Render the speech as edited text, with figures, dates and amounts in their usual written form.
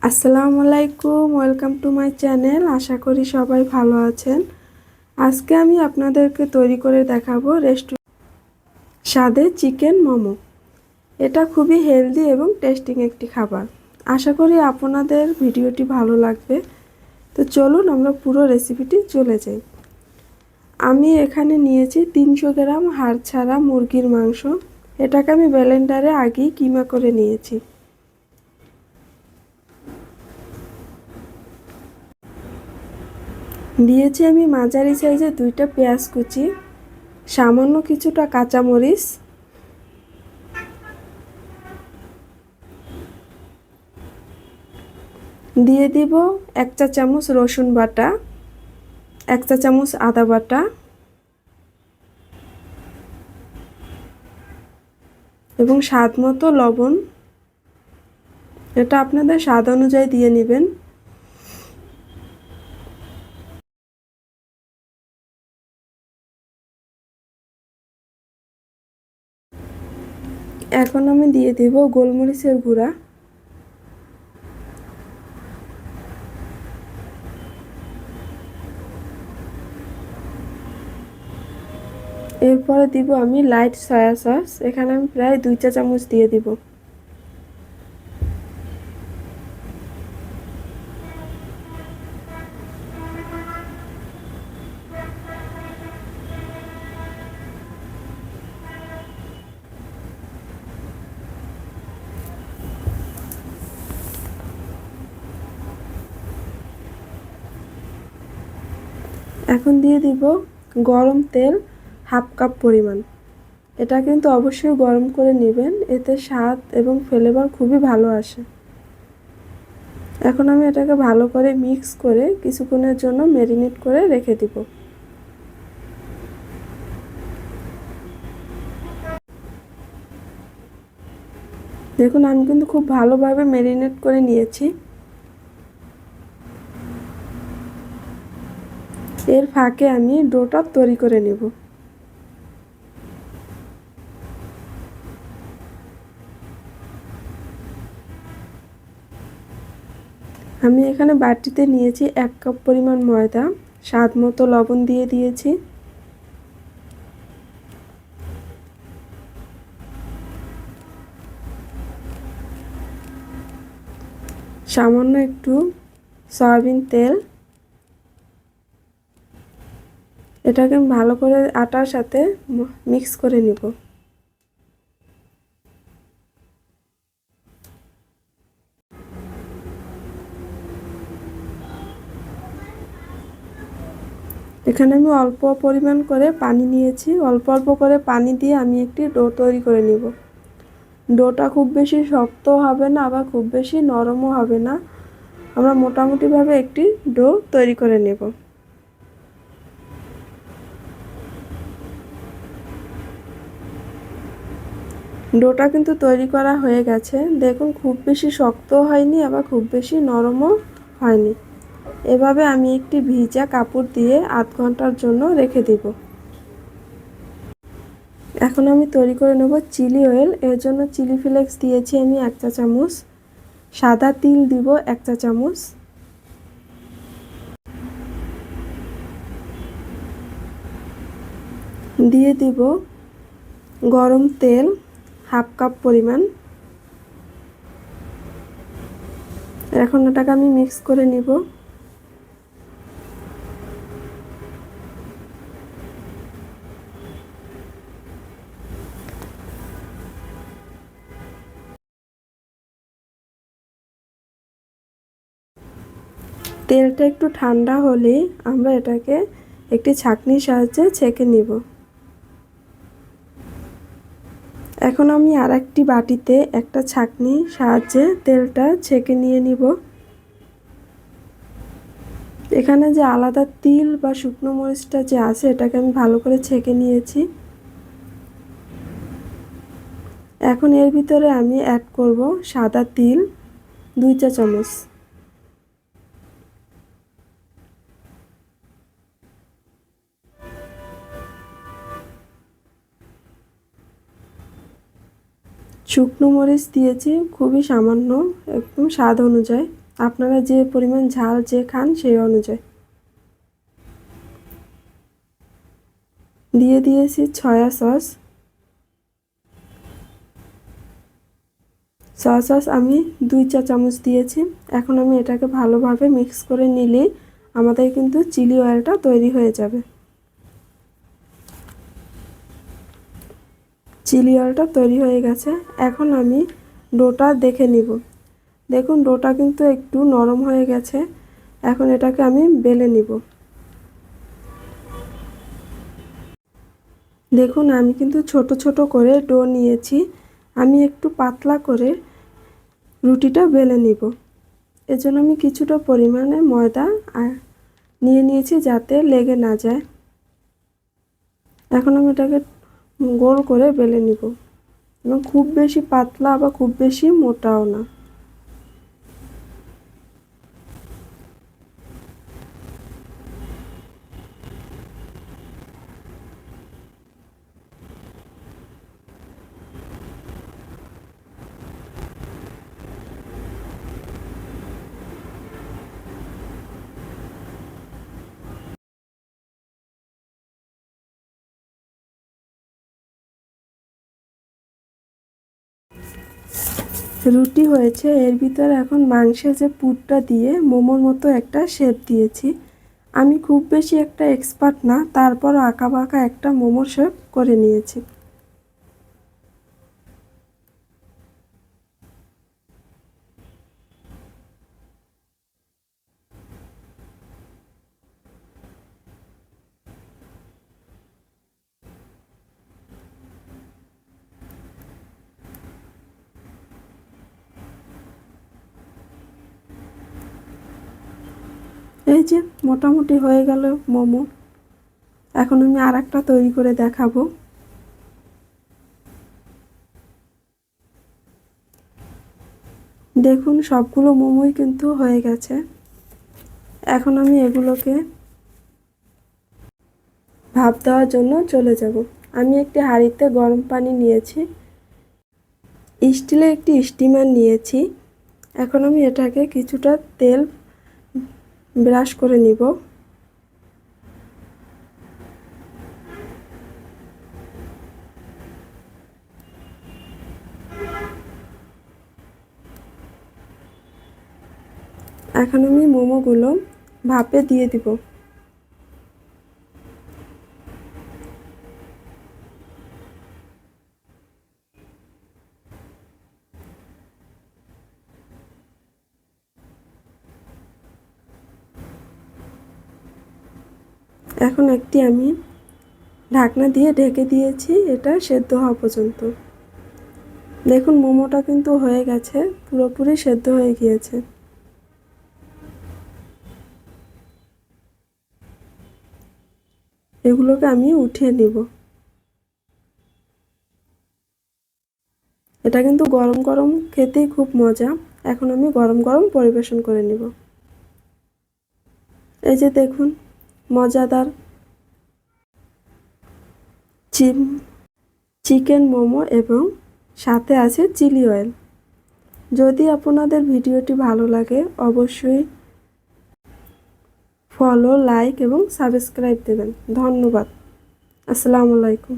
আসসালামু আলাইকুম, welcome to my channel. আশা করি সবাই ভালো আছেন। আজকে আমি আপনাদেরকে তৈরি করে দেখাবো স্বাদে চিকেন মোমো। এটা খুবই হেলদি এবং টেস্টিং একটি খাবার। আশা করি আপনাদের ভিডিওটি ভালো লাগবে। তো চলুন আমরা পুরো রেসিপিটি চলে যাই। আমি এখানে নিয়েছি 300 গ্রাম হাড় ছাড়া মুরগির মাংস। এটাকে আমি ব্লেন্ডারে আগেই কিমা করে নিয়েছি। দিয়েছি আমি মাঝারি সাইজের 2টা পেঁয়াজ কুচি, সামান্য কিছুটা কাঁচামরিচ, দিয়ে দিব 1 চা চামচ রসুন বাটা, 1 চা চামচ আদা বাটা এবং স্বাদ মতো লবণ। এটা আপনাদের স্বাদ অনুযায়ী দিয়ে নেবেন। এখন আমি দিয়ে দিব গোলমরিচের গুঁড়া, এরপরে দিব আমি লাইট সয়া সস। এখানে আমি প্রায় 2 চা চামচ দিয়ে দিব। এখন দিয়ে দিব গরম তেল 1/2 কাপ পরিমাণ। এটা কিন্তু অবশ্যই গরম করে নেবেন, এতে স্বাদ এবং ফ্লেভার খুবই ভালো আসে। এখন আমি এটাকে ভালো করে মিক্স করে কিছুক্ষণের জন্য ম্যারিনেট করে রেখে দিব। দেখুন আমি কিন্তু খুব ভালোভাবে ম্যারিনেট করে নিয়েছি। এর ফাঁকে আমি ডোটা তৈরি করে নেব। আমি এখানে বাটিতে নিয়েছি 1 কাপ পরিমাণ ময়দা, স্বাদ মতো লবণ দিয়ে দিয়েছি। সামান্য একটু সয়াবিন তেল। এটাকে ভালো করে আটার সাথে মিক্স করে নিব। এখানে আমি অল্প পরিমাণ করে পানি নিয়েছি। অল্প অল্প করে পানি দিয়ে আমি একটি ডো তৈরি করে নিব। ডোটা খুব বেশি শক্ত হবে না, আবার খুব বেশি নরমও হবে না। আমরা মোটামুটিভাবে একটি ডো তৈরি করে নেব। ডোটা কিন্তু তৈরি করা হয়ে গেছে। দেখুন খুব বেশি শক্ত হয়নি, আবার খুব বেশি নরমও হয়নি। এভাবে আমি একটি ভিজা কাপড় দিয়ে আধ ঘন্টার জন্য রেখে দিব। এখন আমি তৈরি করে নেব চিলি অয়েল। এর জন্য চিলি ফ্লেক্স দিয়েছি আমি 1 চা চামচ, সাদা তিল দিব 1 চা চামচ, দিয়ে দিব গরম তেল 1/2 কাপ পরিমাণ। এখন এটাকে আমি মিক্স করে নিব। তেলটা একটু ঠান্ডা হলে আমরা এটাকে একটি ছাঁকনির সাহায্যে ছেঁকে নিব। এখন আমি আরেকটি বাটিতে একটা ছাঁকনির সাহায্যে তেলটা ছেঁকে নিয়ে নিব। এখানে যে আলাদা তিল বা শুকনো মরিচটা যে আছে এটাকে আমি ভালো করে ছেঁকে নিয়েছি। এখন এর ভিতরে আমি অ্যাড করব সাদা তিল 2 চা চামচ। শুকনো মরিচ দিয়েছি খুবই সামান্য, একদম স্বাদ অনুযায়ী। আপনারা যে পরিমাণ ঝাল যে খান সেই অনুযায়ী। দিয়ে দিয়েছি সয়া সস। সয়া সস আমি 2 চা চামচ দিয়েছি। এখন আমি এটাকে ভালোভাবে মিক্স করে নিলেই আমাদের কিন্তু চিলি অয়েলটা তৈরি হয়ে যাবে। চিলি অয়েলটা তৈরি হয়ে গেছে। এখন আমি ডোটা দেখে নিব। দেখুন ডোটা কিন্তু একটু নরম হয়ে গেছে। এখন এটাকে আমি বেলে নিব। দেখুন আমি কিন্তু ছোট ছোট করে ডো নিয়েছি। আমি একটু পাতলা করে রুটিটা বেলে নিব। এজন্য আমি কিছুটা পরিমাণে ময়দা আর নিয়ে নিয়েছি যাতে লেগে না যায়। এখন আমি এটাকে গোল করে বেলে নিব এবং খুব বেশি পাতলা বা খুব বেশি মোটাও না। রুটি হয়েছে, এর ভিতরে এখন মাংসের যে পুরটা দিয়ে মোমোর মতো একটা শেপ দিয়েছি। আমি খুব বেশি একটা এক্সপার্ট না, তারপর আঁকা বাঁকা একটা মোমোর শেপ করে নিয়েছি। এই যে মোটামুটি হয়ে গেল মোমো। এখন আমি আর একটা তৈরি করে দেখাবো। দেখুন সবগুলো মোমোই কিন্তু হয়ে গেছে। এখন আমি এগুলোকে ভাপ দেওয়ার জন্য চলে যাব। আমি একটি হাঁড়িতে গরম পানি নিয়েছি, স্টিলের একটি স্টিমার নিয়েছি। এখন আমি এটাকে কিছুটা তেল ব্রাশ করে নিব। এখন আমি মোমোগুলো ভাপে দিয়ে দিব। এখন একটি আমি ঢাকনা দিয়ে ঢেকে দিয়েছি এটা সেদ্ধ হওয়া পর্যন্ত। দেখুন মোমোটা কিন্তু হয়ে গেছে, পুরোপুরি সেদ্ধ হয়ে গিয়েছে। এগুলোকে আমি উঠিয়ে নিব। এটা কিন্তু গরম গরম খেতেই খুব মজা। এখন আমি গরম গরম পরিবেশন করে নিব। এই যে দেখুন মজাদার চিকেন মোমো এবং সাথে আছে চিলি অয়েল। যদি আপনাদের ভিডিওটি ভালো লাগে অবশ্যই ফলো, লাইক এবং সাবস্ক্রাইব দেবেন। ধন্যবাদ। আসসালামু আলাইকুম।